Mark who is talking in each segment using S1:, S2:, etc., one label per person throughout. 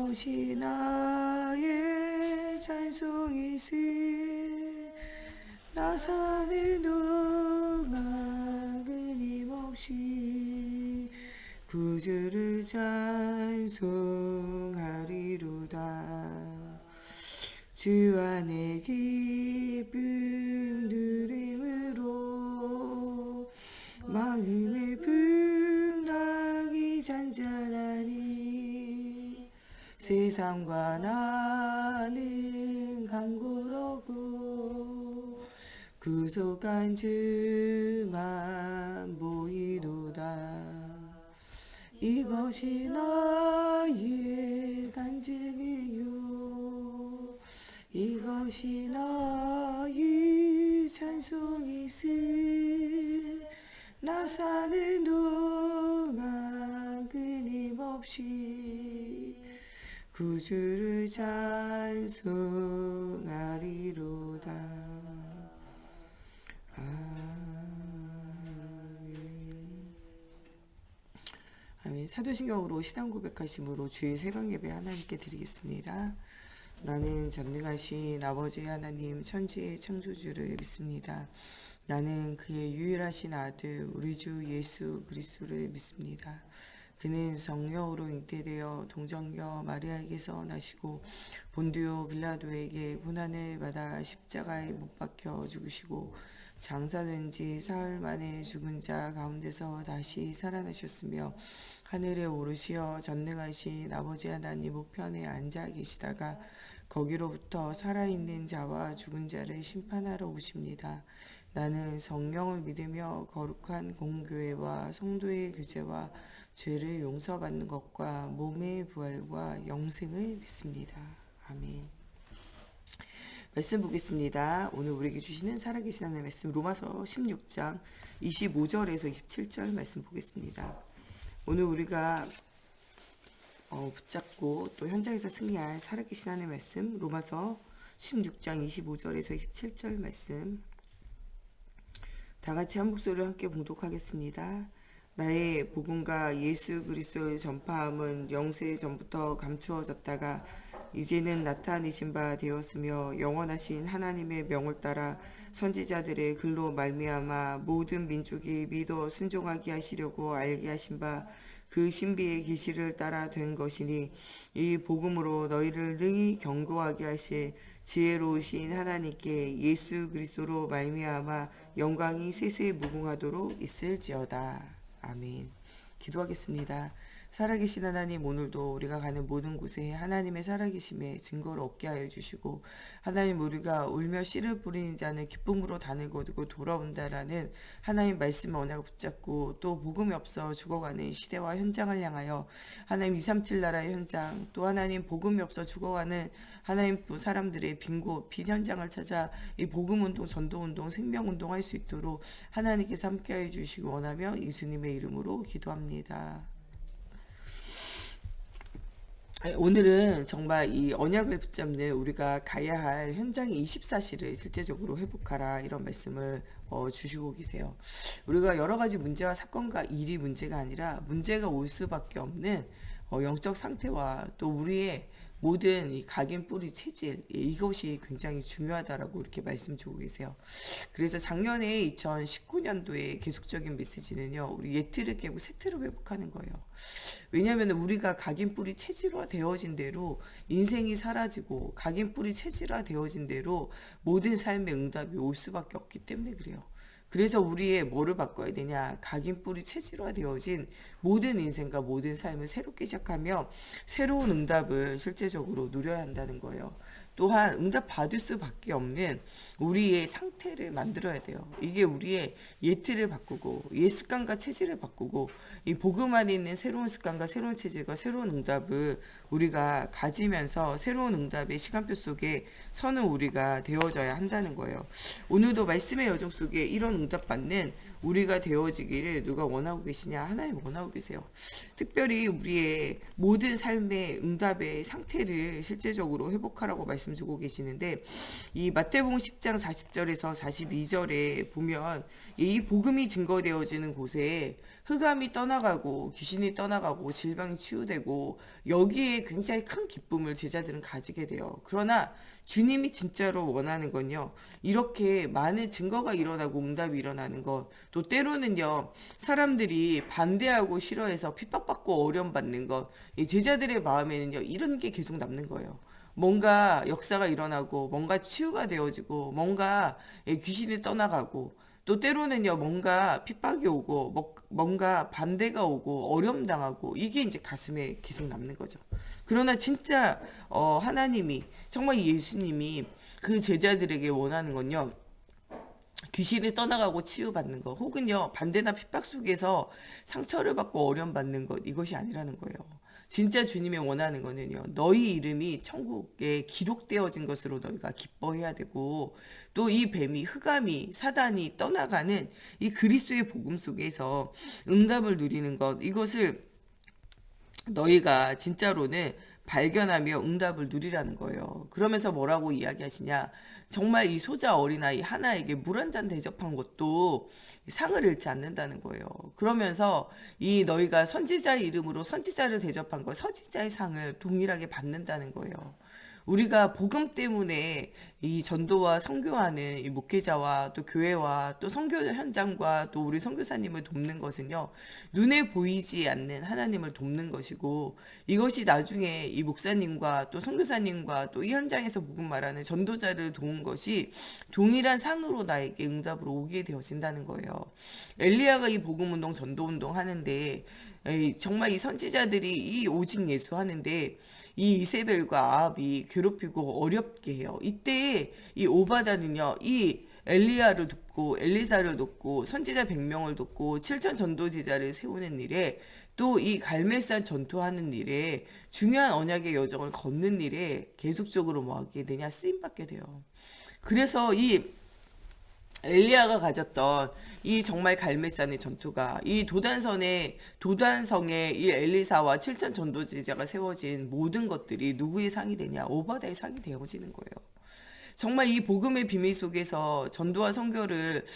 S1: 이것이 나의 찬송이시. 나 사는 동안 끊임없이 구주를 찬송하리로다. 주 안에 기쁨 누림으로 마음의 풍랑이 잔잔하니 세상과 나는 강고롭고 구속한 주만 보이도다. 이것이 나의 간증이요 이것이 나의 찬송이시. 나 사는 동안 끊임없이 구주를 찬송하리로다. 아멘. 사도신경으로 신앙 고백하심으로 주일 새벽 예배 하나님께 드리겠습니다. 나는 전능하신 아버지 하나님 천지의 창조주를 믿습니다. 나는 그의 유일하신 아들 우리 주 예수 그리스도를 믿습니다. 그는 성령으로 잉태되어 동정녀 마리아에게서 나시고 본디오 빌라도에게 고난을 받아 십자가에 못 박혀 죽으시고 장사된 지 사흘 만에 죽은 자 가운데서 다시 살아나셨으며 하늘에 오르시어 전능하신 아버지 하나님 우편에 앉아 계시다가 거기로부터 살아있는 자와 죽은 자를 심판하러 오십니다. 나는 성령을 믿으며 거룩한 공교회와 성도의 교제와 죄를 용서받는 것과 몸의 부활과 영생을 믿습니다. 아멘. 말씀 보겠습니다. 오늘 우리에게 주시는 살아계신 하나님의 말씀 로마서 16장 25절에서 27절 말씀 보겠습니다. 오늘 우리가 붙잡고 또 현장에서 승리할 살아계신 하나님의 말씀 로마서 16장 25절에서 27절 말씀 다 같이 한 목소리로 함께 봉독하겠습니다. 나의 복음과 예수 그리스도의 전파함은 영세 전부터 감추어졌다가 이제는 나타내신 바 되었으며 영원하신 하나님의 명을 따라 선지자들의 글로 말미암아 모든 민족이 믿어 순종하게 하시려고 알게 하신 바 그 신비의 계시를 따라 된 것이니 이 복음으로 너희를 능히 견고하게 하실 지혜로우신 하나님께 예수 그리스도로 말미암아 영광이 세세 무궁하도록 있을지어다. 아멘. 기도하겠습니다. 살아계신 하나님, 오늘도 우리가 가는 모든 곳에 하나님의 살아계심의 증거를 얻게 하여 주시고 하나님, 우리가 울며 씨를 뿌리는 자는 기쁨으로 단을 거두고 돌아온다라는 하나님 말씀을 언약을 붙잡고 또 복음이 없어 죽어가는 시대와 현장을 향하여 하나님 237 나라의 현장, 또 하나님 복음이 없어 죽어가는 하나님 또 사람들의 빈 현장을 찾아 이 복음운동, 전도운동, 생명운동 할 수 있도록 하나님께서 함께 하여 주시기 원하며 예수님의 이름으로 기도합니다. 오늘은 정말 이 언약을 붙잡는 우리가 가야 할 현장의 24시를 실제적으로 회복하라, 이런 말씀을 주시고 계세요. 우리가 여러 가지 문제와 사건과 일이 문제가 아니라 문제가 올 수밖에 없는 영적 상태와 또 우리의 모든 이 각인 뿌리 체질, 이것이 굉장히 중요하다라고 이렇게 말씀 주고 계세요. 그래서 작년에 2019년도에 계속적인 메시지는요, 우리 옛틀을 깨고 새틀을 회복하는 거예요. 왜냐하면 우리가 각인 뿌리 체질화 되어진 대로 인생이 사라지고 각인 뿌리 체질화 되어진 대로 모든 삶의 응답이 올 수밖에 없기 때문에 그래요. 그래서 우리의 뭐를 바꿔야 되냐? 각인 뿌리 체질화 되어진 모든 인생과 모든 삶을 새롭게 시작하며 새로운 응답을 실제적으로 누려야 한다는 거예요. 또한 응답 받을 수밖에 없는 우리의 상태를 만들어야 돼요. 이게 우리의 옛틀을 바꾸고 옛 습관과 체질을 바꾸고 이 복음 안에 있는 새로운 습관과 새로운 체질과 새로운 응답을 우리가 가지면서 새로운 응답의 시간표 속에 서는 우리가 되어져야 한다는 거예요. 오늘도 말씀의 여정 속에 이런 응답 받는 우리가 되어지기를 누가 원하고 계시냐? 하나님 원하고 계세요. 특별히 우리의 모든 삶의 응답의 상태를 실제적으로 회복하라고 말씀 주고 계시는데, 이 마태복음 10장 40절에서 42절에 보면 이 복음이 증거되어지는 곳에 흑암이 떠나가고 귀신이 떠나가고 질병이 치유되고 여기에 굉장히 큰 기쁨을 제자들은 가지게 돼요. 그러나 주님이 진짜로 원하는 건요, 이렇게 많은 증거가 일어나고 응답이 일어나는 것, 또 때로는요, 사람들이 반대하고 싫어해서 핍박받고 어려움받는 것, 이 제자들의 마음에는요, 이런 게 계속 남는 거예요. 뭔가 역사가 일어나고, 뭔가 치유가 되어지고, 뭔가 귀신이 떠나가고, 또 때로는요, 뭔가 핍박이 오고, 뭔가 반대가 오고, 어려움 당하고, 이게 이제 가슴에 계속 남는 거죠. 그러나 진짜 하나님이, 정말 예수님이 그 제자들에게 원하는 건요, 귀신이 떠나가고 치유받는 것, 혹은요, 반대나 핍박 속에서 상처를 받고 어려움 받는 것, 이것이 아니라는 거예요. 진짜 주님이 원하는 거는요, 너희 이름이 천국에 기록되어진 것으로 너희가 기뻐해야 되고, 또 이 뱀이, 흑암이, 사단이 떠나가는 이 그리스도의 복음 속에서 응답을 누리는 것, 이것을 너희가 진짜로는 발견하며 응답을 누리라는 거예요. 그러면서 뭐라고 이야기하시냐? 정말 이 소자 어린아이 하나에게 물 한 잔 대접한 것도 상을 잃지 않는다는 거예요. 그러면서 이 너희가 선지자의 이름으로 선지자를 대접한 것, 선지자의 상을 동일하게 받는다는 거예요. 우리가 복음 때문에 이 전도와 선교하는 이 목회자와 또 교회와 또 선교 현장과 또 우리 선교사님을 돕는 것은요, 눈에 보이지 않는 하나님을 돕는 것이고, 이것이 나중에 이 목사님과 또 선교사님과 또 이 현장에서 복음 말하는 전도자를 도운 것이 동일한 상으로 나에게 응답으로 오게 되어진다는 거예요. 엘리야가 이 복음 운동 전도 운동 하는데, 정말 이 선지자들이 이 오직 예수 하는데 이 이세벨과 아합이 괴롭히고 어렵게 해요. 이때 이 오바다는요, 이 엘리야를 돕고 엘리사를 돕고 선지자 100명을 돕고 7천 전도 제자를 세우는 일에, 또 이 갈멜산 전투하는 일에, 중요한 언약의 여정을 걷는 일에 계속적으로 뭐 하게 되냐, 쓰임 받게 돼요. 그래서 이 엘리야가 가졌던 이 정말 갈멜산의 전투가 이 도단성에 이 엘리사와 7천 전도제자가 세워진 모든 것들이 누구의 상이 되냐? 오바다의 상이 되어지는 거예요. 정말 이 복음의 비밀 속에서 전도와 선교를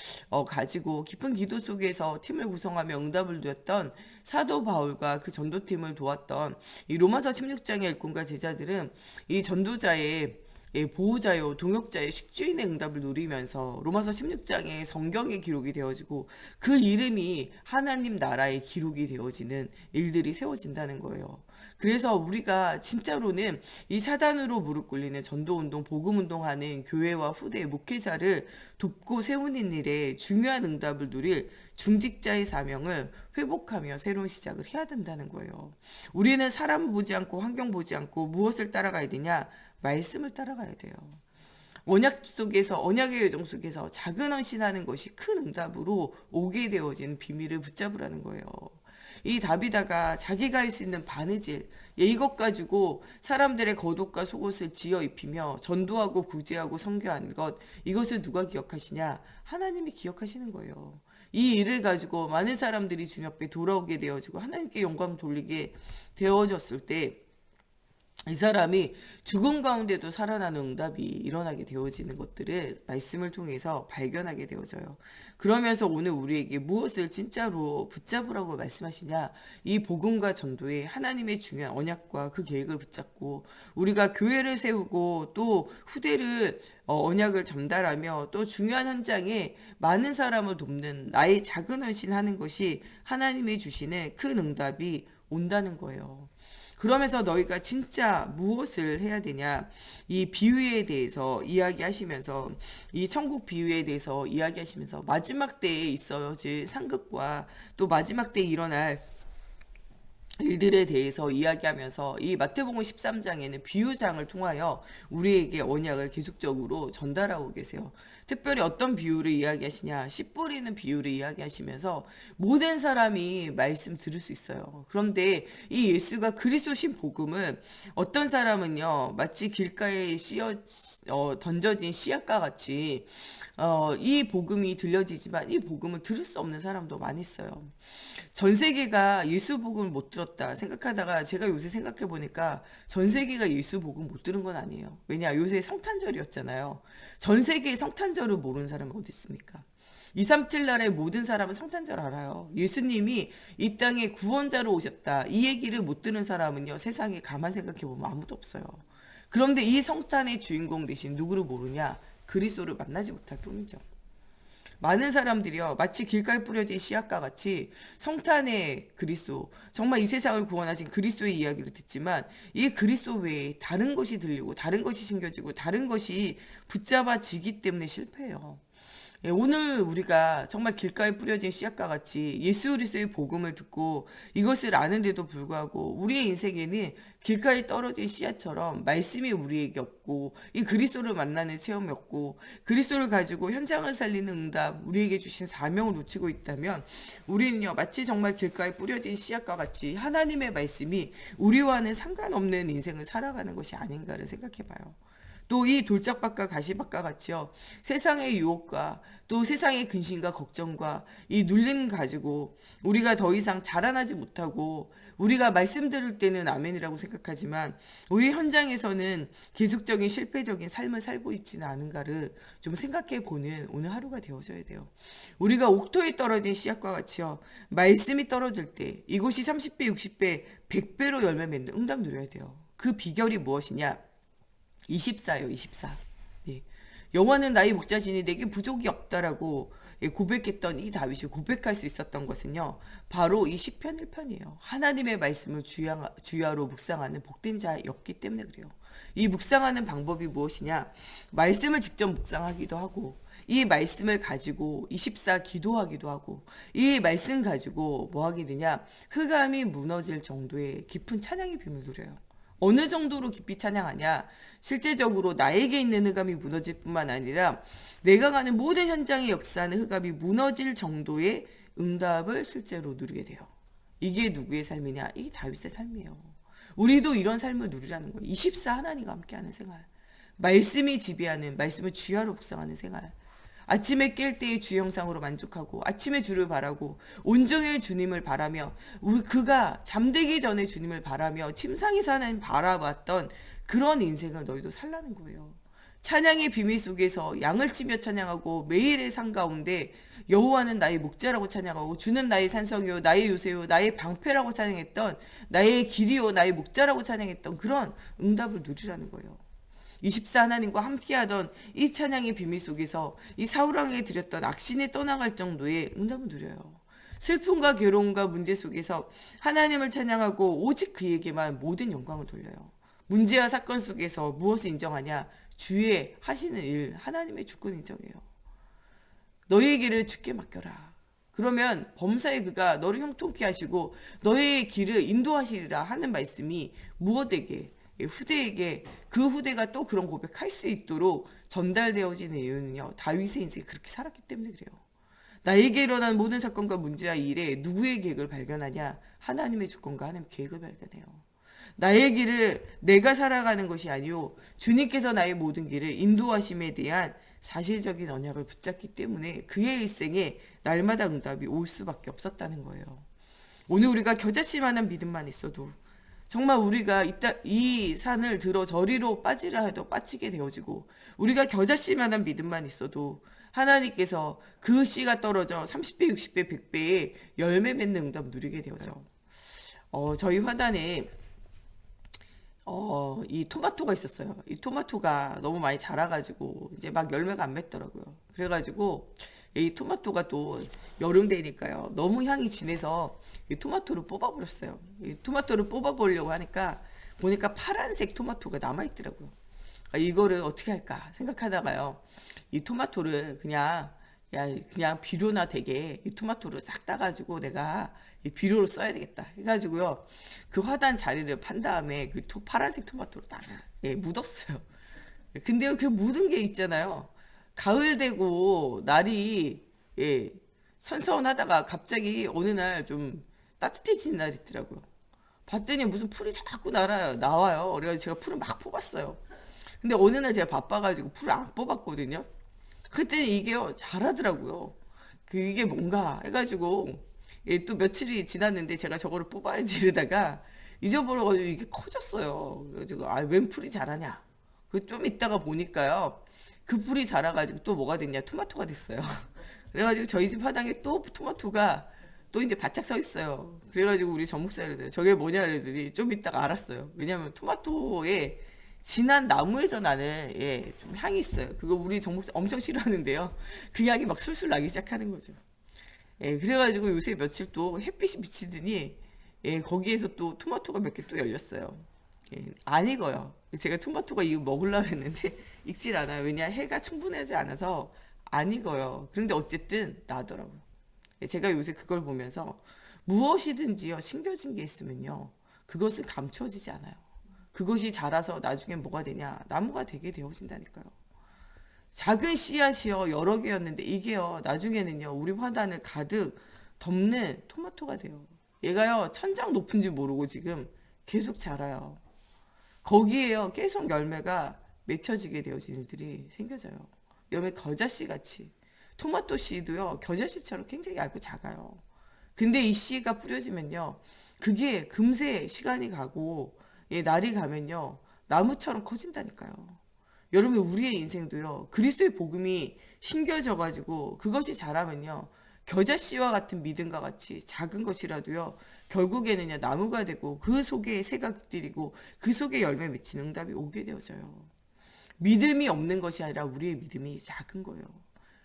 S1: 가지고 깊은 기도 속에서 팀을 구성하며 응답을 누렸던 사도 바울과 그 전도팀을 도왔던 이 로마서 16장의 일꾼과 제자들은 이 전도자의 보호자요, 동역자요, 식주인의 응답을 누리면서 로마서 16장에 성경에 기록이 되어지고 그 이름이 하나님 나라의 기록이 되어지는 일들이 세워진다는 거예요. 그래서 우리가 진짜로는 이 사단으로 무릎 꿇리는 전도운동, 복음운동하는 교회와 후대 목회자를 돕고 세우는 일에 중요한 응답을 누릴 중직자의 사명을 회복하며 새로운 시작을 해야 된다는 거예요. 우리는 사람 보지 않고 환경 보지 않고 무엇을 따라가야 되냐? 말씀을 따라가야 돼요. 언약 속에서, 언약의 여정 속에서 작은 헌신하는 것이 큰 응답으로 오게 되어진 비밀을 붙잡으라는 거예요. 이 다비다가 자기가 할 수 있는 바느질, 이것 가지고 사람들의 겉옷과 속옷을 지어 입히며 전도하고 구제하고 선교한 것, 이것을 누가 기억하시냐? 하나님이 기억하시는 거예요. 이 일을 가지고 많은 사람들이 주님 앞에 돌아오게 되어지고 하나님께 영광 돌리게 되어졌을 때, 이 사람이 죽음 가운데도 살아나는 응답이 일어나게 되어지는 것들을 말씀을 통해서 발견하게 되어져요. 그러면서 오늘 우리에게 무엇을 진짜로 붙잡으라고 말씀하시냐? 이 복음과 전도에 하나님의 중요한 언약과 그 계획을 붙잡고 우리가 교회를 세우고 또 후대를 언약을 전달하며 또 중요한 현장에 많은 사람을 돕는 나의 작은 헌신하는 것이 하나님이 주시는 큰 응답이 온다는 거예요. 그러면서 너희가 진짜 무엇을 해야 되냐? 이 비유에 대해서 이야기하시면서, 이 천국 비유에 대해서 이야기하시면서 마지막 때에 있어질 상급과 또 마지막 때에 일어날 일들에 대해서 이야기하면서 이 마태복음 13장에는 비유장을 통하여 우리에게 언약을 계속적으로 전달하고 계세요. 특별히 어떤 비유를 이야기하시냐? 씨 뿌리는 비유를 이야기하시면서 모든 사람이 말씀 들을 수 있어요. 그런데 이 예수가 그리스도신 복음을 어떤 사람은요, 마치 길가에 던져진 씨앗과 같이 이 복음이 들려지지만 이 복음을 들을 수 없는 사람도 많이 있어요. 전 세계가 예수 복음을 못 들었다 생각하다가 제가 요새 생각해 보니까 전 세계가 예수 복음 못 들은 건 아니에요. 왜냐? 요새 성탄절이었잖아요. 전 세계의 성탄절을 모르는 사람이 어디 있습니까? 237 나라의 모든 사람은 성탄절 알아요. 예수님이 이 땅에 구원자로 오셨다. 이 얘기를 못 들은 사람은요, 세상에 가만 생각해 보면 아무도 없어요. 그런데 이 성탄의 주인공 대신 누구를 모르냐? 그리스도를 만나지 못할 뿐이죠. 많은 사람들이요, 마치 길가에 뿌려진 씨앗과 같이 성탄의 그리스도, 정말 이 세상을 구원하신 그리스도의 이야기를 듣지만 이 그리스도 외에 다른 것이 들리고 다른 것이 신겨지고 다른 것이 붙잡아지기 때문에 실패해요. 예, 오늘 우리가 정말 길가에 뿌려진 씨앗과 같이 예수 그리스도의 복음을 듣고 이것을 아는데도 불구하고 우리의 인생에는 길가에 떨어진 씨앗처럼 말씀이 우리에게 없고 이 그리스도를 만나는 체험이 없고 그리스도를 가지고 현장을 살리는 응답, 우리에게 주신 사명을 놓치고 있다면 우리는요, 마치 정말 길가에 뿌려진 씨앗과 같이 하나님의 말씀이 우리와는 상관없는 인생을 살아가는 것이 아닌가를 생각해 봐요. 또 이 돌짝밭과 가시밭과 같이요, 세상의 유혹과 또 세상의 근심과 걱정과 이 눌림 가지고 우리가 더 이상 자라나지 못하고 우리가 말씀 들을 때는 아멘이라고 생각하지만 우리 현장에서는 계속적인 실패적인 삶을 살고 있지는 않은가를 좀 생각해 보는 오늘 하루가 되어져야 돼요. 우리가 옥토에 떨어진 씨앗과 같이요, 말씀이 떨어질 때 이곳이 30배, 60배, 100배로 열매 맺는 응답 누려야 돼요. 그 비결이 무엇이냐? 24요, 24. 예. 여호와는 나의 목자시니 내게 부족이 없다라고 고백했던 이 다윗이 고백할 수 있었던 것은요, 바로 이 시편 1편이에요. 하나님의 말씀을 주야로 묵상하는 복된 자였기 때문에 그래요. 이 묵상하는 방법이 무엇이냐? 말씀을 직접 묵상하기도 하고 이 말씀을 가지고 24 기도하기도 하고 이 말씀 가지고 뭐 하게 되냐? 흑암이 무너질 정도의 깊은 찬양의 빔을 누려요. 어느 정도로 깊이 찬양하냐? 실제적으로 나에게 있는 흑암이 무너질 뿐만 아니라 내가 가는 모든 현장의 역사는 흑암이 무너질 정도의 응답을 실제로 누리게 돼요. 이게 누구의 삶이냐? 이게 다윗의 삶이에요. 우리도 이런 삶을 누리라는 거예요. 24 하나님과 함께하는 생활, 말씀이 지배하는, 말씀을 주야로 묵상하는 생활, 아침에 깰 때의 주 형상으로 만족하고 아침에 주를 바라고 온종일 주님을 바라며 우리 그가 잠들기 전에 주님을 바라며 침상에서 하나님 바라봤던 그런 인생을 너희도 살라는 거예요. 찬양의 비밀 속에서 양을 치며 찬양하고 매일의 삶 가운데 여호와는 나의 목자라고 찬양하고 주는 나의 산성이요 나의 요새요 나의 방패라고 찬양했던, 나의 길이요 나의 목자라고 찬양했던 그런 응답을 누리라는 거예요. 24 하나님과 함께하던 이 찬양의 비밀 속에서 이 사울왕에게 드렸던 악신이 떠나갈 정도의 응답을 누려요. 슬픔과 괴로움과 문제 속에서 하나님을 찬양하고 오직 그에게만 모든 영광을 돌려요. 문제와 사건 속에서 무엇을 인정하냐? 주의 하시는 일, 하나님의 주권 인정해요. 너의 길을 주께 맡겨라. 그러면 범사의 그가 너를 형통케 하시고 너의 길을 인도하시리라 하는 말씀이 무엇에게, 후대에게, 그 후대가 또 그런 고백할 수 있도록 전달되어지는 이유는요, 다윗의 인생이 그렇게 살았기 때문에 그래요. 나에게 일어난 모든 사건과 문제와 일에 누구의 계획을 발견하냐? 하나님의 주권과 하나님의 계획을 발견해요. 나의 길을 내가 살아가는 것이 아니요 주님께서 나의 모든 길을 인도하심에 대한 사실적인 언약을 붙잡기 때문에 그의 일생에 날마다 응답이 올 수밖에 없었다는 거예요. 오늘 우리가 겨자씨만한 믿음만 있어도 정말 우리가 이 산을 들어 저리로 빠지라 해도 빠지게 되어지고, 우리가 겨자씨만한 믿음만 있어도 하나님께서 그 씨가 떨어져 30배, 60배, 100배의 열매 맺는 응답 누리게 되어져. 저희 화단에 이 토마토가 있었어요. 이 토마토가 너무 많이 자라가지고 이제 막 열매가 안 맺더라고요. 그래가지고 이 토마토가 또 여름 되니까요, 너무 향이 진해서 이 토마토를 뽑아버렸어요. 이 토마토를 뽑아보려고 하니까 보니까 파란색 토마토가 남아있더라고요. 이거를 어떻게 할까 생각하다가요, 이 토마토를 그냥 비료나 되게 이 토마토를 싹 따가지고 내가 이 비료로 써야 되겠다 해가지고요, 그 화단 자리를 판 다음에 그 파란색 토마토를 딱 묻었어요. 근데요, 그 묻은 게 있잖아요, 가을 되고 날이 선선하다가 갑자기 어느 날 좀 따뜻해지는 날이 있더라고요. 봤더니 무슨 풀이 자꾸 나와요. 그래서 제가 풀을 막 뽑았어요. 근데 어느 날 제가 바빠가지고 풀을 안 뽑았거든요. 그때는 이게요, 자라더라고요. 이게 뭔가 해가지고 또 며칠이 지났는데 제가 저거를 뽑아야지 이러다가 잊어버려가지고 이게 커졌어요. 그래가지고 웬 풀이 자라냐. 좀 있다가 보니까요, 그 풀이 자라가지고 또 뭐가 됐냐, 토마토가 됐어요. 그래가지고 저희 집 화단에 또 토마토가 또 이제 바짝 서 있어요. 그래가지고 우리 전 목사님들 저게 뭐냐 그랬더니 좀 이따가 알았어요. 왜냐면 토마토에 진한 나무에서 나는 좀 향이 있어요. 그거 우리 전 목사 엄청 싫어하는데요. 그 향이 막 술술 나기 시작하는 거죠. 그래가지고 요새 며칠 또 햇빛이 비치더니 거기에서 또 토마토가 몇 개 또 열렸어요. 안 익어요. 제가 토마토가 이거 먹으려고 했는데 익질 않아요. 왜냐 해가 충분하지 않아서 안 익어요. 그런데 어쨌든 나더라고요. 제가 요새 그걸 보면서 무엇이든지요 심겨진 게 있으면요 그것은 감추어지지 않아요. 그것이 자라서 나중에 뭐가 되냐 나무가 되게 되어진다니까요. 작은 씨앗이요 여러 개였는데 이게요 나중에는요 우리 화단을 가득 덮는 토마토가 돼요. 얘가요 천장 높은지 모르고 지금 계속 자라요. 거기에요 계속 열매가 맺혀지게 되어진 일들이 생겨져요. 열매 겨자씨 같이 토마토 씨도요 겨자씨처럼 굉장히 얇고 작아요. 근데 이 씨가 뿌려지면요 그게 금세 시간이 가고 날이 가면요 나무처럼 커진다니까요. 여러분 우리의 인생도요 그리스도의 복음이 심겨져 가지고 그것이 자라면요 겨자씨와 같은 믿음과 같이 작은 것이라도요 결국에는요 나무가 되고 그 속에 새가 깃들이고 그 속에 열매 맺히는 응답이 오게 되어져요. 믿음이 없는 것이 아니라 우리의 믿음이 작은 거예요.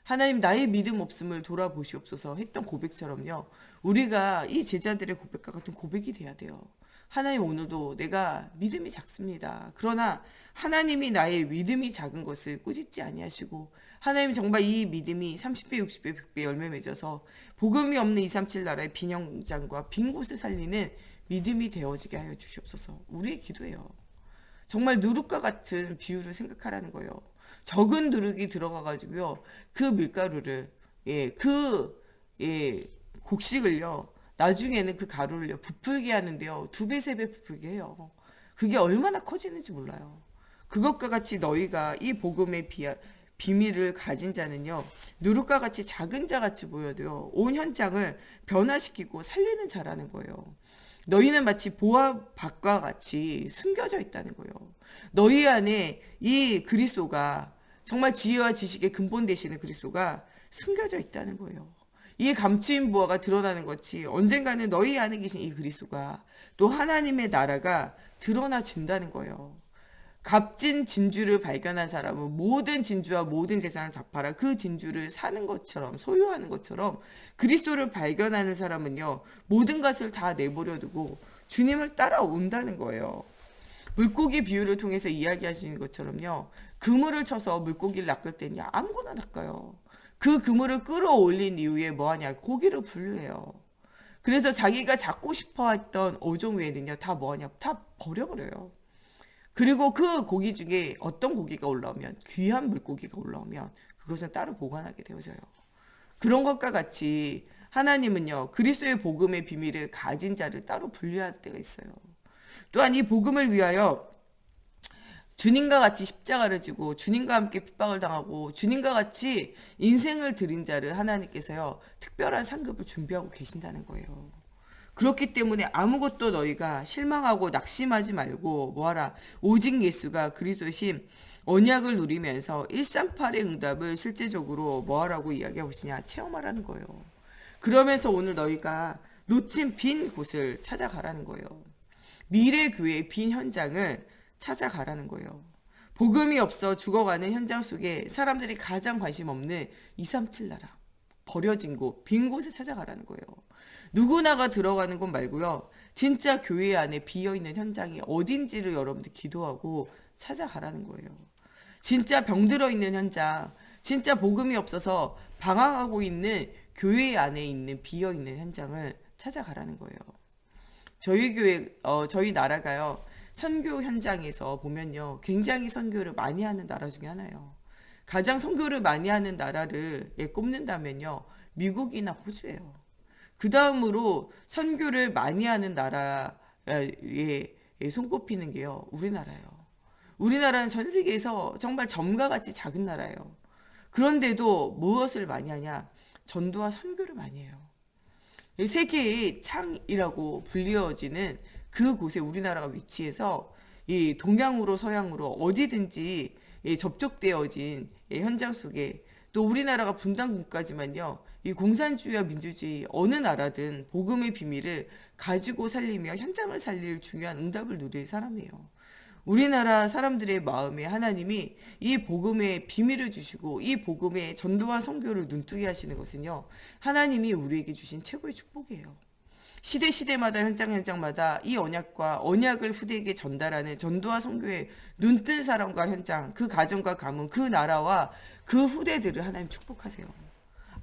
S1: 하나님 나의 믿음 없음을 돌아보시옵소서 했던 고백처럼요. 우리가 이 제자들의 고백과 같은 고백이 돼야 돼요. 하나님 오늘도 내가 믿음이 작습니다. 그러나 하나님이 나의 믿음이 작은 것을 꾸짖지 아니하시고 하나님 정말 이 믿음이 30배, 60배, 100배 열매 맺어서 복음이 없는 237 나라의 빈 현장과 빈 곳을 살리는 믿음이 되어지게 하여 주시옵소서. 우리의 기도예요. 정말 누룩과 같은 비유를 생각하라는 거예요. 적은 누룩이 들어가가지고요. 그 밀가루를, 곡식을요. 나중에는 그 가루를요. 부풀게 하는데요. 2배, 3배 부풀게 해요. 그게 얼마나 커지는지 몰라요. 그것과 같이 너희가 이 복음의 비밀을 가진 자는요. 누룩과 같이 작은 자 같이 보여도요. 온 현장을 변화시키고 살리는 자라는 거예요. 너희는 마치 보화밭과 같이 숨겨져 있다는 거예요. 너희 안에 이 그리스도가 정말 지혜와 지식의 근본 되시는 그리스도가 숨겨져 있다는 거예요. 이 감추인 보화가 드러나는 것이 언젠가는 너희 안에 계신 이 그리스도가 또 하나님의 나라가 드러나진다는 거예요. 값진 진주를 발견한 사람은 모든 진주와 모든 재산을 다 팔아 그 진주를 사는 것처럼 소유하는 것처럼 그리스도를 발견하는 사람은요 모든 것을 다 내버려 두고 주님을 따라온다는 거예요. 물고기 비유를 통해서 이야기하시는 것처럼요 그물을 쳐서 물고기를 낚을 때는 아무거나 낚아요. 그 그물을 끌어올린 이후에 뭐하냐 고기를 분류해요. 그래서 자기가 잡고 싶어 했던 어종 외에는요 다 뭐하냐 다 버려버려요. 그리고 그 고기 중에 어떤 고기가 올라오면 귀한 물고기가 올라오면 그것은 따로 보관하게 되어져요. 그런 것과 같이 하나님은요 그리스도의 복음의 비밀을 가진 자를 따로 분류할 때가 있어요. 또한 이 복음을 위하여 주님과 같이 십자가를 지고 주님과 함께 핍박을 당하고 주님과 같이 인생을 드린 자를 하나님께서요 특별한 상급을 준비하고 계신다는 거예요. 그렇기 때문에 아무것도 너희가 실망하고 낙심하지 말고 뭐하라 오직 예수가 그리스도신 언약을 누리면서 138의 응답을 실제적으로 뭐하라고 이야기하고 있으냐 체험하라는 거예요. 그러면서 오늘 너희가 놓친 빈 곳을 찾아가라는 거예요. 미래 교회의 빈 현장을 찾아가라는 거예요. 복음이 없어 죽어가는 현장 속에 사람들이 가장 관심 없는 237 나라 버려진 곳, 빈 곳을 찾아가라는 거예요. 누구나가 들어가는 곳 말고요. 진짜 교회 안에 비어있는 현장이 어딘지를 여러분들 기도하고 찾아가라는 거예요. 진짜 병들어 있는 현장, 진짜 복음이 없어서 방황하고 있는 교회 안에 있는 비어있는 현장을 찾아가라는 거예요. 저희 교회, 저희 나라가요. 선교 현장에서 보면요. 굉장히 선교를 많이 하는 나라 중에 하나예요. 가장 선교를 많이 하는 나라를 꼽는다면요. 미국이나 호주예요. 그 다음으로 선교를 많이 하는 나라에 손꼽히는 게요. 우리나라예요. 우리나라는 전 세계에서 정말 점과 같이 작은 나라예요. 그런데도 무엇을 많이 하냐? 전도와 선교를 많이 해요. 세계의 창이라고 불리어지는 그곳에 우리나라가 위치해서 이 동양으로 서양으로 어디든지 접촉되어진 현장 속에 또 우리나라가 분단 국가지만요. 이 공산주의와 민주주의 어느 나라든 복음의 비밀을 가지고 살리며 현장을 살릴 중요한 응답을 누릴 사람이에요. 우리나라 사람들의 마음에 하나님이 이 복음의 비밀을 주시고 이 복음의 전도와 선교를 눈뜨게 하시는 것은요. 하나님이 우리에게 주신 최고의 축복이에요. 시대마다 현장마다 이 언약과 언약을 후대에게 전달하는 전도와 선교의 눈뜬 사람과 현장, 그 가정과 가문, 그 나라와 그 후대들을 하나님 축복하세요.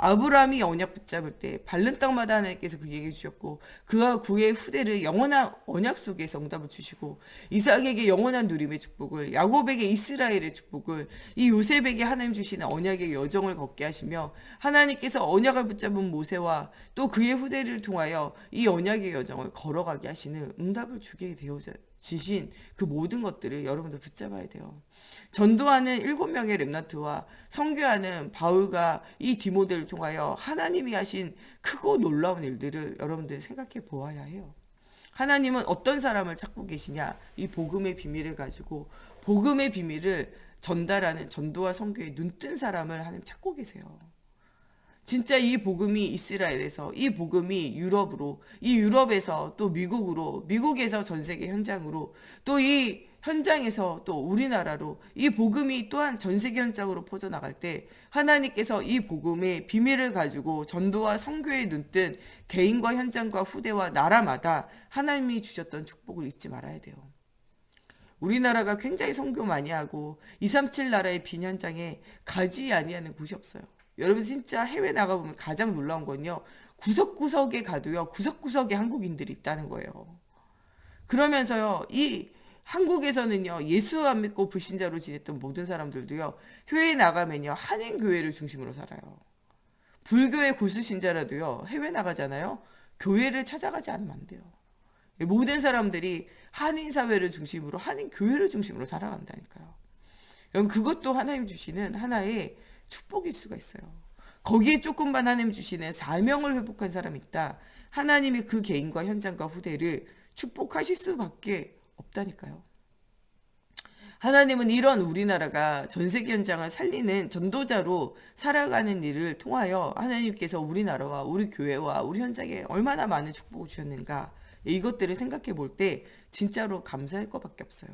S1: 아브라함이 언약 붙잡을 때 밟는 땅마다 하나님께서 그에게 주셨고 그와 그의 후대를 영원한 언약 속에서 응답을 주시고 이삭에게 영원한 누림의 축복을, 야곱에게 이스라엘의 축복을, 이 요셉에게 하나님 주시는 언약의 여정을 걷게 하시며 하나님께서 언약을 붙잡은 모세와 또 그의 후대를 통하여 이 언약의 여정을 걸어가게 하시는 응답을 주게 되어지신 그 모든 것들을 여러분들 붙잡아야 돼요. 전도하는 7명의 렘넌트와 선교하는 바울과 이 디모데를 통하여 하나님이 하신 크고 놀라운 일들을 여러분들 생각해 보아야 해요. 하나님은 어떤 사람을 찾고 계시냐? 이 복음의 비밀을 가지고 복음의 비밀을 전달하는 전도와 선교에 눈뜬 사람을 하나님 찾고 계세요. 진짜 이 복음이 이스라엘에서, 이 복음이 유럽으로, 이 유럽에서 또 미국으로, 미국에서 전 세계 현장으로, 또 이 현장에서 또 우리나라로 이 복음이 또한 전 세계 현장으로 퍼져나갈 때 하나님께서 이 복음의 비밀을 가지고 전도와 선교에 눈뜬 개인과 현장과 후대와 나라마다 하나님이 주셨던 축복을 잊지 말아야 돼요. 우리나라가 굉장히 선교 많이 하고 237 나라의 빈 현장에 가지 아니하는 곳이 없어요. 여러분 진짜 해외 나가보면 가장 놀라운 건요. 구석구석에 가도요. 구석구석에 한국인들이 있다는 거예요. 그러면서요. 이 한국에서는요. 예수 안 믿고 불신자로 지냈던 모든 사람들도요. 해외에 나가면요. 한인교회를 중심으로 살아요. 불교의 골수신자라도요. 해외 나가잖아요. 교회를 찾아가지 않으면 안 돼요. 모든 사람들이 한인사회를 중심으로 한인교회를 중심으로 살아간다니까요. 여러분 그것도 하나님 주시는 하나의 축복일 수가 있어요. 거기에 조금만 하나님 주시는 사명을 회복한 사람이 있다. 하나님이 그 개인과 현장과 후대를 축복하실 수밖에 없다니까요. 하나님은 이런 우리나라가 전세계 현장을 살리는 전도자로 살아가는 일을 통하여 하나님께서 우리나라와 우리 교회와 우리 현장에 얼마나 많은 축복을 주셨는가 이것들을 생각해 볼 때 진짜로 감사할 것밖에 없어요.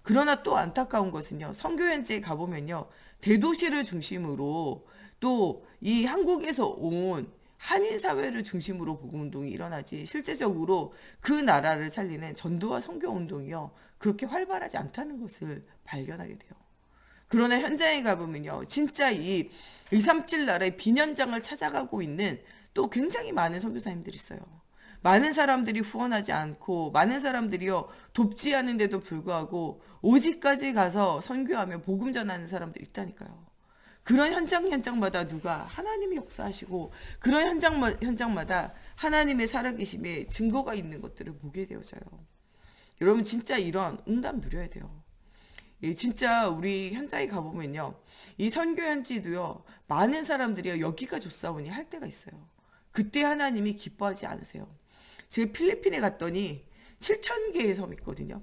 S1: 그러나 또 안타까운 것은요. 선교현지에 가보면요. 대도시를 중심으로 또 이 한국에서 온 한인사회를 중심으로 복음운동이 일어나지 실제적으로 그 나라를 살리는 전도와 선교운동이요. 그렇게 활발하지 않다는 것을 발견하게 돼요. 그러나 현장에 가보면요. 진짜 이 237 나라의 빈현장을 찾아가고 있는 또 굉장히 많은 선교사님들이 있어요. 많은 사람들이 후원하지 않고 많은 사람들이요 돕지 않은데도 불구하고 오직까지 가서 선교하며 복음 전하는 사람들이 있다니까요. 그런 현장마다 누가 하나님이 역사하시고 그런 현장마다 하나님의 살아계심의 증거가 있는 것들을 보게 되어져요. 여러분 진짜 이런 응답 누려야 돼요. 예, 진짜 우리 현장에 가보면요. 이 선교 현지도요. 많은 사람들이 여기가 좋사오니 할 때가 있어요. 그때 하나님이 기뻐하지 않으세요. 제가 필리핀에 갔더니 7,000개의 섬이 있거든요.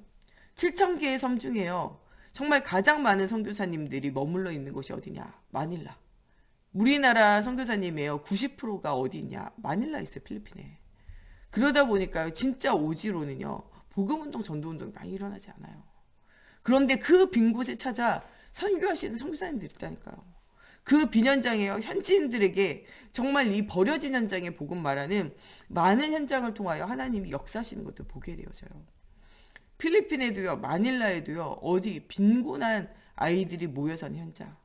S1: 7,000개의 섬 중에요. 정말 가장 많은 선교사님들이 머물러 있는 곳이 어디냐? 마닐라. 우리나라 선교사님이에요. 90%가 어디 있냐? 마닐라 있어요. 필리핀에. 그러다 보니까요. 진짜 오지로는요. 복음운동, 전도운동이 많이 일어나지 않아요. 그런데 그 빈 곳에 찾아 선교하시는 선교사님들이 있다니까요. 그 빈 현장에요. 현지인들에게 정말 이 버려진 현장에 복음 말하는 많은 현장을 통하여 하나님이 역사하시는 것도 보게 되어져요. 필리핀에도요. 마닐라에도요. 어디 빈곤한 아이들이 모여 사는 현장.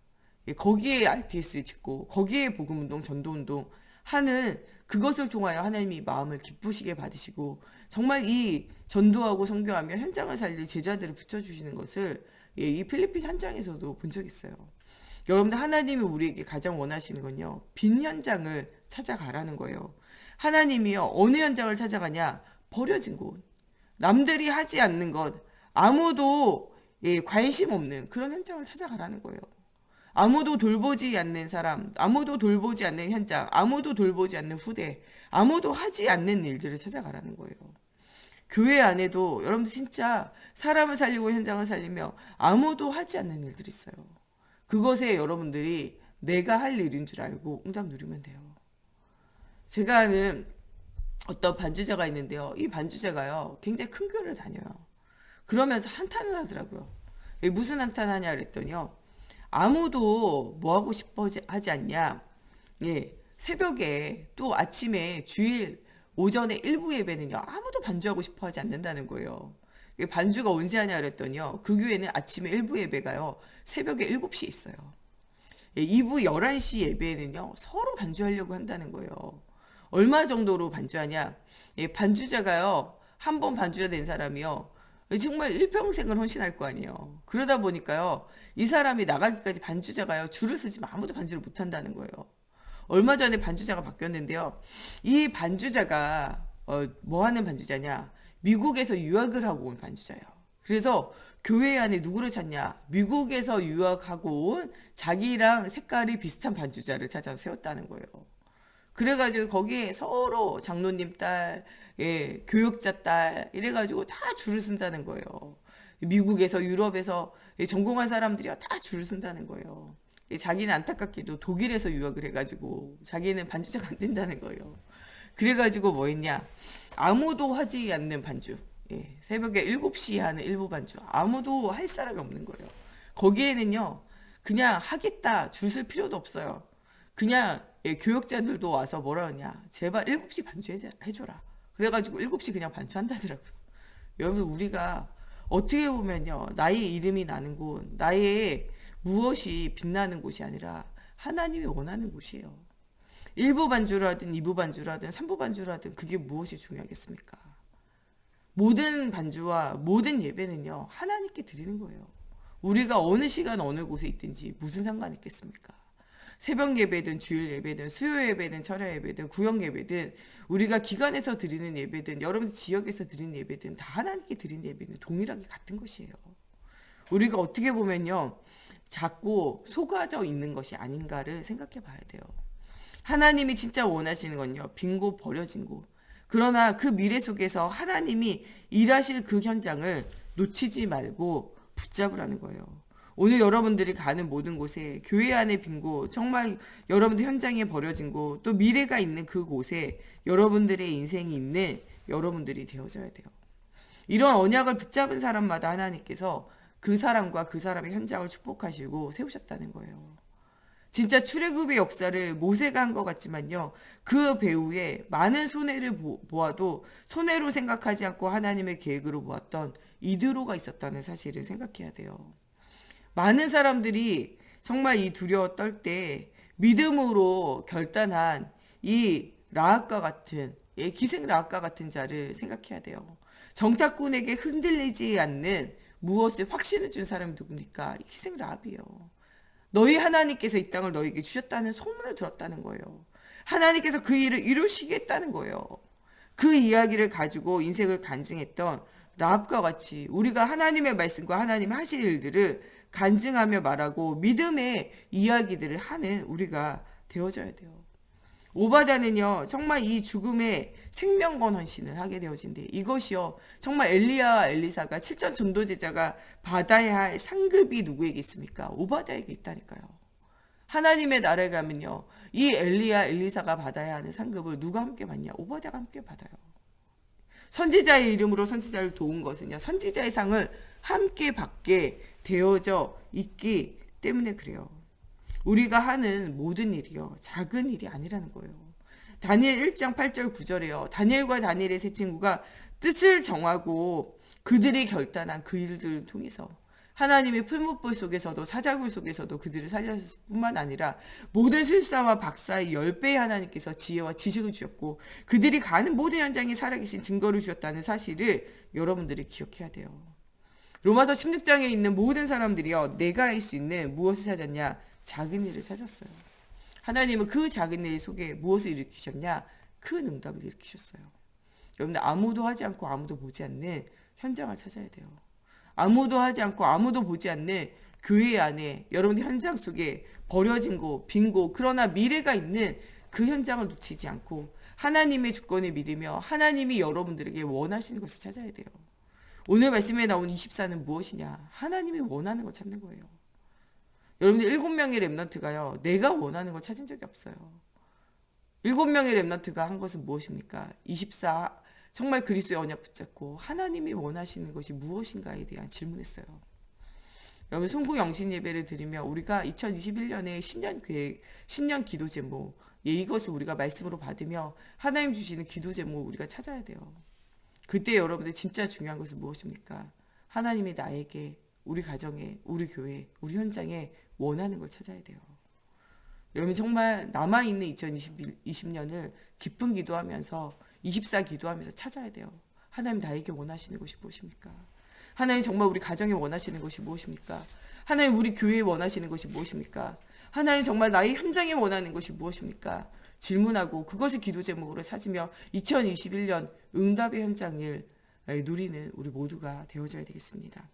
S1: 거기에 RTS 짓고 거기에 복음운동, 전도운동 하는 그것을 통하여 하나님이 마음을 기쁘시게 받으시고 정말 이 전도하고 선교하며 현장을 살릴 제자들을 붙여주시는 것을 이 필리핀 현장에서도 본 적이 있어요. 여러분들 하나님이 우리에게 가장 원하시는 건요. 빈 현장을 찾아가라는 거예요. 하나님이요. 어느 현장을 찾아가냐? 버려진 곳. 남들이 하지 않는 것. 아무도 관심 없는 그런 현장을 찾아가라는 거예요. 아무도 돌보지 않는 사람, 아무도 돌보지 않는 현장, 아무도 돌보지 않는 후대, 아무도 하지 않는 일들을 찾아가라는 거예요. 교회 안에도 여러분들 진짜 사람을 살리고 현장을 살리며 아무도 하지 않는 일들이 있어요. 그것에 여러분들이 내가 할 일인 줄 알고 응답 누리면 돼요. 제가 아는 어떤 반주자가 있는데요. 이 반주자가요, 굉장히 큰 교회를 다녀요. 그러면서 한탄을 하더라고요. 무슨 한탄하냐 그랬더니요. 아무도 뭐 하고 싶어 하지 않냐. 예, 새벽에 또 아침에 주일 오전에 일부 예배는요. 아무도 반주하고 싶어 하지 않는다는 거예요. 반주가 언제 하냐 그랬더니요. 그 교회는 아침에 일부 예배가요. 새벽에 7시에 있어요. 예, 2부 11시 예배에는요. 서로 반주하려고 한다는 거예요. 얼마 정도로 반주하냐. 예, 반주자가요. 한 번 반주자 된 사람이요. 정말 일평생을 헌신할 거 아니에요. 그러다 보니까요. 이 사람이 나가기까지 반주자가요. 줄을 서지만 아무도 반주를 못 한다는 거예요. 얼마 전에 반주자가 바뀌었는데요. 이 반주자가 뭐 하는 반주자냐? 미국에서 유학을 하고 온 반주자예요. 그래서 교회 안에 누구를 찾냐? 미국에서 유학하고 온 자기랑 색깔이 비슷한 반주자를 찾아서 세웠다는 거예요. 그래가지고 거기에 서로 장로님 딸, 예, 교역자 딸 이래가지고 다 줄을 쓴다는 거예요. 미국에서 유럽에서 전공한 사람들이 다 줄을 쓴다는 거예요. 자기는 안타깝게도 독일에서 유학을 해가지고 자기는 반주자가 안 된다는 거예요. 그래가지고 뭐 했냐? 아무도 하지 않는 반주. 예, 새벽에 7시에 하는 일부 반주. 아무도 할 사람이 없는 거예요. 거기에는요. 그냥 하겠다 줄 쓸 필요도 없어요. 그냥 예, 교역자들도 와서 뭐라 하냐. 제발 7시 반주해줘라. 그래가지고 7시 그냥 반주한다더라고요. 여러분 우리가 어떻게 보면요. 나의 이름이 나는 곳, 나의 무엇이 빛나는 곳이 아니라 하나님이 원하는 곳이에요. 1부 반주를 하든 2부 반주를 하든 3부 반주를 하든 그게 무엇이 중요하겠습니까? 모든 반주와 모든 예배는요. 하나님께 드리는 거예요. 우리가 어느 시간 어느 곳에 있든지 무슨 상관이 있겠습니까? 새벽 예배든 주일 예배든 수요 예배든 철야 예배든 구역 예배든 우리가 기관에서 드리는 예배든 여러분들 지역에서 드리는 예배든 다 하나님께 드리는 예배는 동일하게 같은 것이에요. 우리가 어떻게 보면요. 자꾸 속아져 있는 것이 아닌가를 생각해 봐야 돼요. 하나님이 진짜 원하시는 건요. 빈곳 버려진 곳. 그러나 그 미래 속에서 하나님이 일하실 그 현장을 놓치지 말고 붙잡으라는 거예요. 오늘 여러분들이 가는 모든 곳에 교회 안에 빈 곳, 정말 여러분들 현장에 버려진 곳, 또 미래가 있는 그 곳에 여러분들의 인생이 있는 여러분들이 되어져야 돼요. 이런 언약을 붙잡은 사람마다 하나님께서 그 사람과 그 사람의 현장을 축복하시고 세우셨다는 거예요. 진짜 출애굽의 역사를 모세가 한 것 같지만요. 그 배후에 많은 손해를 보아도 손해로 생각하지 않고 하나님의 계획으로 보았던 이드로가 있었다는 사실을 생각해야 돼요. 많은 사람들이 정말 이 두려워 떨 때 믿음으로 결단한 이 라합과 같은 기생 라합과 같은 자를 생각해야 돼요. 정탐꾼에게 흔들리지 않는 무엇을 확신을 준 사람이 누굽니까? 기생 라합이에요. 너희 하나님께서 이 땅을 너희에게 주셨다는 소문을 들었다는 거예요. 하나님께서 그 일을 이루시겠다는 거예요. 그 이야기를 가지고 인생을 간증했던 라합과 같이 우리가 하나님의 말씀과 하나님의 하실 일들을 간증하며 말하고 믿음의 이야기들을 하는 우리가 되어져야 돼요. 오바댜는요 정말 이 죽음의 생명건 헌신을 하게 되어진대. 이것이요 정말 엘리야와 엘리사가 7전 전도제자가 받아야 할 상급이 누구에게 있습니까? 오바댜에게 있다니까요. 하나님의 나라에 가면요 이 엘리야 엘리사가 받아야 하는 상급을 누가 함께 받냐? 오바댜가 함께 받아요. 선지자의 이름으로 선지자를 도운 것은요 선지자의 상을 함께 받게 되어져 있기 때문에 그래요. 우리가 하는 모든 일이요 작은 일이 아니라는 거예요. 다니엘 1장 8절 9절에요. 다니엘과 다니엘의 세 친구가 뜻을 정하고 그들이 결단한 그 일들을 통해서 하나님의 풀무불 속에서도 사자굴 속에서도 그들을 살렸을 뿐만 아니라 모든 술사와 박사의 10배의 하나님께서 지혜와 지식을 주셨고 그들이 가는 모든 현장에 살아계신 증거를 주셨다는 사실을 여러분들이 기억해야 돼요. 로마서 16장에 있는 모든 사람들이요 내가 할 수 있는 무엇을 찾았냐? 작은 일을 찾았어요. 하나님은 그 작은 일 속에 무엇을 일으키셨냐? 큰 응답을 일으키셨어요. 여러분들 아무도 하지 않고 아무도 보지 않는 현장을 찾아야 돼요. 아무도 하지 않고 아무도 보지 않는 교회 안에 여러분들 현장 속에 버려진 곳, 빈 곳, 그러나 미래가 있는 그 현장을 놓치지 않고 하나님의 주권을 믿으며 하나님이 여러분들에게 원하시는 것을 찾아야 돼요. 오늘 말씀에 나온 24는 무엇이냐? 하나님이 원하는 것 찾는 거예요. 여러분들 7명의 렘넌트가요, 내가 원하는 걸 찾은 적이 없어요. 7명의 렘넌트가 한 것은 무엇입니까? 24, 정말 그리스도의 언약 붙잡고 하나님이 원하시는 것이 무엇인가에 대한 질문했어요. 여러분, 송구 영신 예배를 드리며 우리가 2021년에 신년 계획, 신년 기도 제목, 이것을 우리가 말씀으로 받으며 하나님 주시는 기도 제목을 우리가 찾아야 돼요. 그때 여러분들 진짜 중요한 것은 무엇입니까? 하나님이 나에게, 우리 가정에, 우리 교회, 우리 현장에 원하는 걸 찾아야 돼요. 여러분, 정말 남아있는 2020년을 기쁜 기도하면서 24 기도하면서 찾아야 돼요. 하나님 나에게 원하시는 것이 무엇입니까? 하나님 정말 우리 가정에 원하시는 것이 무엇입니까? 하나님 우리 교회에 원하시는 것이 무엇입니까? 하나님 정말 나의 현장에 원하는 것이 무엇입니까? 질문하고 그것을 기도 제목으로 찾으며 2021년 응답의 현장을 누리는 우리 모두가 되어져야 되겠습니다.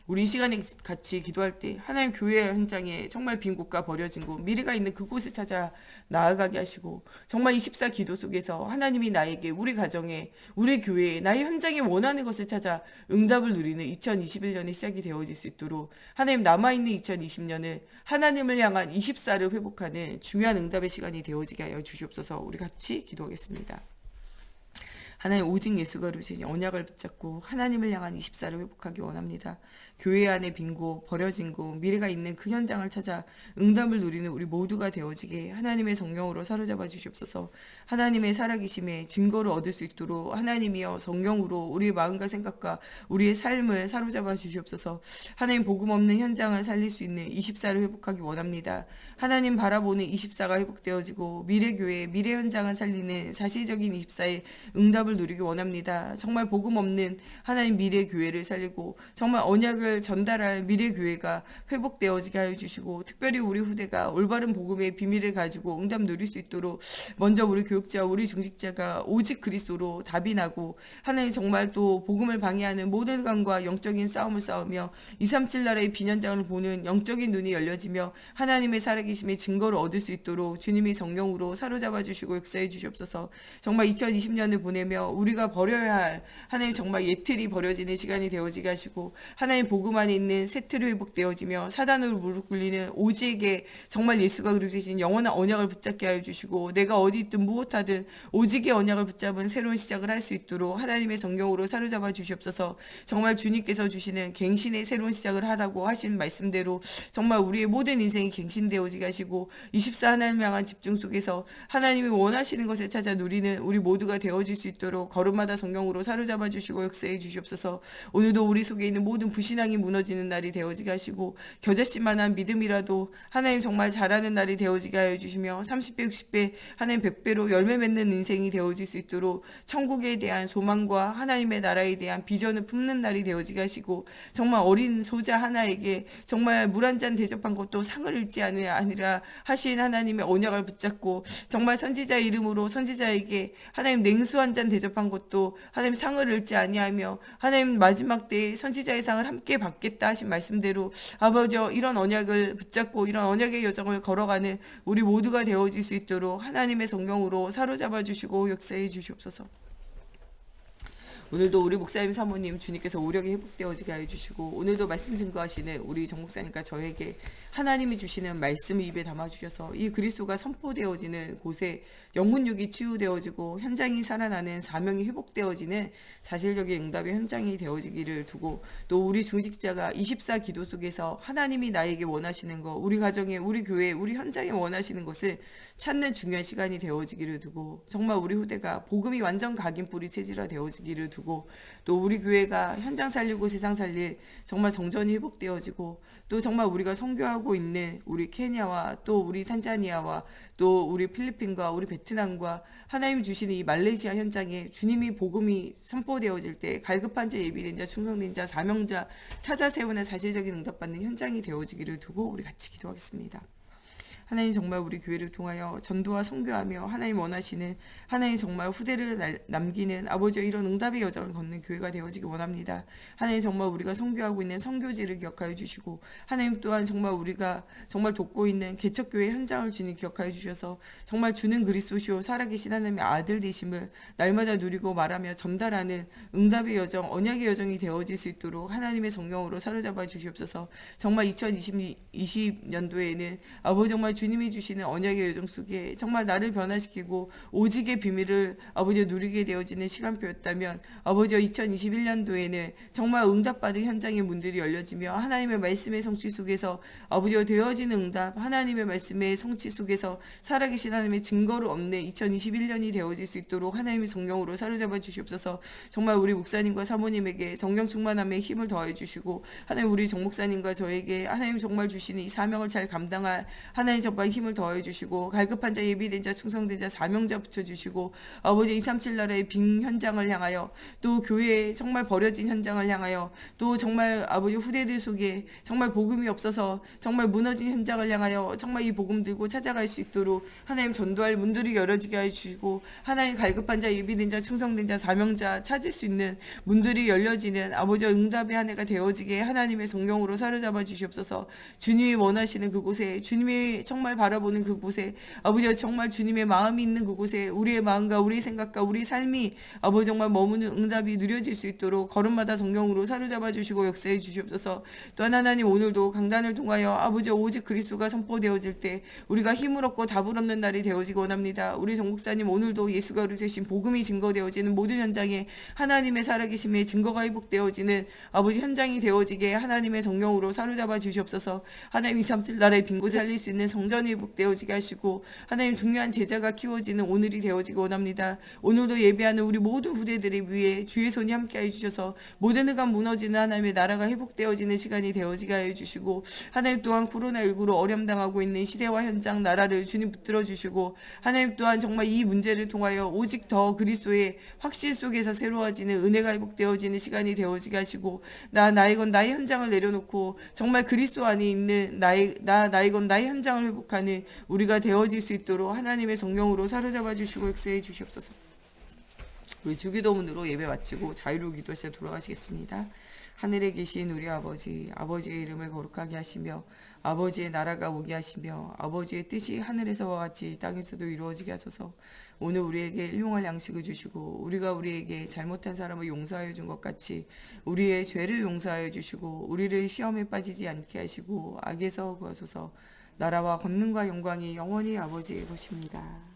S1: 우리 이 시간에 같이 기도할 때 하나님 교회 현장에 정말 빈 곳과 버려진 곳, 미래가 있는 그곳을 찾아 나아가게 하시고, 정말 24 기도 속에서 하나님이 나에게, 우리 가정에, 우리 교회에, 나의 현장에 원하는 것을 찾아 응답을 누리는 2021년이 시작이 되어질 수 있도록 하나님 남아있는 2020년을 하나님을 향한 24를 회복하는 중요한 응답의 시간이 되어지게 하여 주시옵소서. 우리 같이 기도하겠습니다. 하나님, 오직 예수가 이루신 언약을 붙잡고 하나님을 향한 24를 회복하기 원합니다. 교회 안에 빈 곳, 버려진 곳, 미래가 있는 그 현장을 찾아 응답을 누리는 우리 모두가 되어지게 하나님의 성령으로 사로잡아 주시옵소서. 하나님의 살아계심의 증거를 얻을 수 있도록 하나님이여 성령으로 우리의 마음과 생각과 우리의 삶을 사로잡아 주시옵소서. 하나님, 복음 없는 현장을 살릴 수 있는 24를 회복하기 원합니다. 하나님 바라보는 24가 회복되어지고 미래 교회, 미래 현장을 살리는 사실적인 24의 응답을 누리기 원합니다. 정말 복음 없는 하나님 미래 교회를 살리고 정말 언약을 전달할 미래 교회가 회복되어지게 하여 주시고, 특별히 우리 후대가 올바른 복음의 비밀을 가지고 응답 누릴 수 있도록 먼저 우리 교육자, 우리 중직자가 오직 그리스도로 답이 나고, 하나님 정말 또 복음을 방해하는 모든 강과 영적인 싸움을 싸우며 237 나라의 비년장을 보는 영적인 눈이 열려지며 하나님의 살아계심의 증거를 얻을 수 있도록 주님이 성령으로 사로잡아 주시고 역사해 주시옵소서. 정말 2020년을 보내며 우리가 버려야 할 하나님 정말 옛틀이 버려지는 시간이 되어지게 하시고, 하나님 복음 안에 있는 새 틀이 회복되어지며 사단으로 무릎 꿇리는 오직에 정말 예수가 그리신 영원한 언약을 붙잡게 하여 주시고, 내가 어디 있든 무엇하든 오직의 언약을 붙잡은 새로운 시작을 할 수 있도록 하나님의 성령으로 사로잡아 주시옵소서. 정말 주님께서 주시는 갱신의 새로운 시작을 하라고 하신 말씀대로 정말 우리의 모든 인생이 갱신되어지게 하시고, 24 하나님 향한 집중 속에서 하나님이 원하시는 것을 찾아 누리는 우리 모두가 되어질 수 있도록 걸음마다 성령으로 사로잡아 주시고 역사해 주시옵소서. 오늘도 우리 속에 있는 모든 불신앙이 무너지는 날이 되어지게 하시고, 겨자씨만한 믿음이라도 하나님 정말 잘하는 날이 되어지게 하여 주시며 30배 60배 하나님 100배로 열매 맺는 인생이 되어질 수 있도록 천국에 대한 소망과 하나님의 나라에 대한 비전을 품는 날이 되어지게 하시고, 정말 어린 소자 하나에게 정말 물 한 잔 대접한 것도 상을 잃지 아니라 하신 하나님의 언약을 붙잡고, 정말 선지자 이름으로 선지자에게 하나님 냉수 한 잔 대접한 것도 하나님 상을 잃지 아니하며 하나님 마지막 때에 선지자의 상을 함께 받겠다 하신 말씀대로 아버지, 이런 언약을 붙잡고 이런 언약의 여정을 걸어가는 우리 모두가 되어질 수 있도록 하나님의 성령으로 사로잡아 주시고 역사해 주시옵소서. 오늘도 우리 목사님 사모님 주님께서 오력이 회복되어지게 하여 주시고, 오늘도 말씀 증거하시는 우리 정 목사님과 저에게 하나님이 주시는 말씀을 입에 담아주셔서 이 그리스도가 선포되어지는 곳에 영혼육이 치유되어지고 현장이 살아나는 사명이 회복되어지는 사실적인 응답의 현장이 되어지기를 두고, 또 우리 중직자가 24 기도 속에서 하나님이 나에게 원하시는 것, 우리 가정에, 우리 교회에, 우리 현장에 원하시는 것을 찾는 중요한 시간이 되어지기를 두고, 정말 우리 후대가 복음이 완전 각인 뿌리 체질화 되어지기를 두고, 또 우리 교회가 현장 살리고 세상 살릴 정말 정전이 회복되어지고, 또 정말 우리가 선교하고 있는 우리 케냐와 또 우리 탄자니아와 또 우리 필리핀과 우리 베트남과 하나님 주시는 이 말레이시아 현장에 주님이 복음이 선포되어질 때 갈급한 자, 예비된 자, 충성된 자, 사명자 찾아 세우는 사실적인 응답받는 현장이 되어지기를 두고 우리 같이 기도하겠습니다. 하나님 정말 우리 교회를 통하여 전도와 선교하며 하나님 원하시는 하나님 정말 후대를 남기는 아버지와 이런 응답의 여정을 걷는 교회가 되어지기 원합니다. 하나님 정말 우리가 선교하고 있는 선교지를 기억하여 주시고 하나님 또한 정말 우리가 정말 돕고 있는 개척교회 현장을 주님 기억하여 주셔서 정말 주는 그리스도시요 살아계신 하나님의 아들 되심을 날마다 누리고 말하며 전달하는 응답의 여정, 언약의 여정이 되어질 수 있도록 하나님의 성령으로 사로잡아 주시옵소서. 정말 2020년도에는 아버지 정말 주님이 주시는 언약의 여정 속에 정말 나를 변화시키고 오직의 비밀을 아버지 누리게 되어지는 시간표였다면 아버지와 2021년도에는 정말 응답받은 현장의 문들이 열려지며 하나님의 말씀의 성취 속에서 아버지와 되어지는 응답, 하나님의 말씀의 성취 속에서 살아계신 하나님의 증거를 얻는 2021년이 되어질 수 있도록 하나님의 성령으로 사로잡아 주시옵소서. 정말 우리 목사님과 사모님에게 성령 충만함의 힘을 더해 주시고 하나님 우리 정 목사님과 저에게 하나님 정말 주시는 이 사명을 잘 감당할 하나님 정말 힘을 더해 주시고 갈급한 자, 예비된 자, 충성된 자, 사명자 붙여주시고 아버지 237 나라의 빈 현장을 향하여 또 교회에 정말 버려진 현장을 향하여 또 정말 아버지 후대들 속에 정말 복음이 없어서 정말 무너진 현장을 향하여 정말 이 복음 들고 찾아갈 수 있도록 하나님 전도할 문들이 열어지게 해주시고 하나님 갈급한 자, 예비된 자, 충성된 자, 사명자 찾을 수 있는 문들이 열려지는 아버지와 응답의 한 해가 되어지게 하나님의 성령으로 사로잡아 주시옵소서. 주님이 원하시는 그곳에 주님이 정말 바라보는 그곳에 아버지와 정말 주님의 마음이 있는 그곳에 우리의 마음과 우리의 생각과 우리 삶이 아버지 정말 머무는 응답이 누려질 수 있도록 걸음마다 성령으로 사로잡아 주시고 역사해 주시옵소서. 또한 하나님 오늘도 강단을 통하여 아버지 오직 그리스도가 선포되어질 때 우리가 힘을 얻고 답을 얻는 날이 되어지기 원합니다. 우리 정 목사님 오늘도 예수가 이루신 복음이 증거되어지는 모든 현장에 하나님의 살아계심의 증거가 회복되어지는 아버지 현장이 되어지게 하나님의 성령으로 사로잡아 주시옵소서. 하나님 237 나라의 빈 곳에 살릴 수 있는 성전이 회복되어지게 하시고 하나님 중요한 제자가 키워지는 오늘이 되어지기 원합니다. 오늘도 예배하는 우리 모든 후대들을 위해 주의 손이 함께하여 주셔서 모든 흑암 무너지는 하나님의 나라가 회복되어지는 시간이 되어지게 하여 주시고 하나님 또한 코로나19로 어려움당하고 있는 시대와 현장 나라를 주님 붙들어 주시고 하나님 또한 정말 이 문제를 통하여 오직 더 그리스도의 확신 속에서 새로워지는 은혜가 회복되어지는 시간이 되어지게 하시고 나이건 나의 현장을 내려놓고 정말 그리스도 안에 있는 나이건 나의 현장을 회복하는 우리가 되어질 수 있도록 하나님의 성령으로 사로잡아 주시고 역사해 주시옵소서. 우리 주기도문으로 예배 마치고 자유로 기도하시다 돌아가시겠습니다. 하늘에 계신 우리 아버지, 아버지의 이름을 거룩하게 하시며 아버지의 나라가 오게 하시며 아버지의 뜻이 하늘에서와 같이 땅에서도 이루어지게 하소서. 오늘 우리에게 일용할 양식을 주시고 우리가 우리에게 잘못한 사람을 용서하여 준 것 같이 우리의 죄를 용서하여 주시고 우리를 시험에 빠지지 않게 하시고 악에서 구하소서. 나라와 권능과 영광이 영원히 아버지의 것입니다.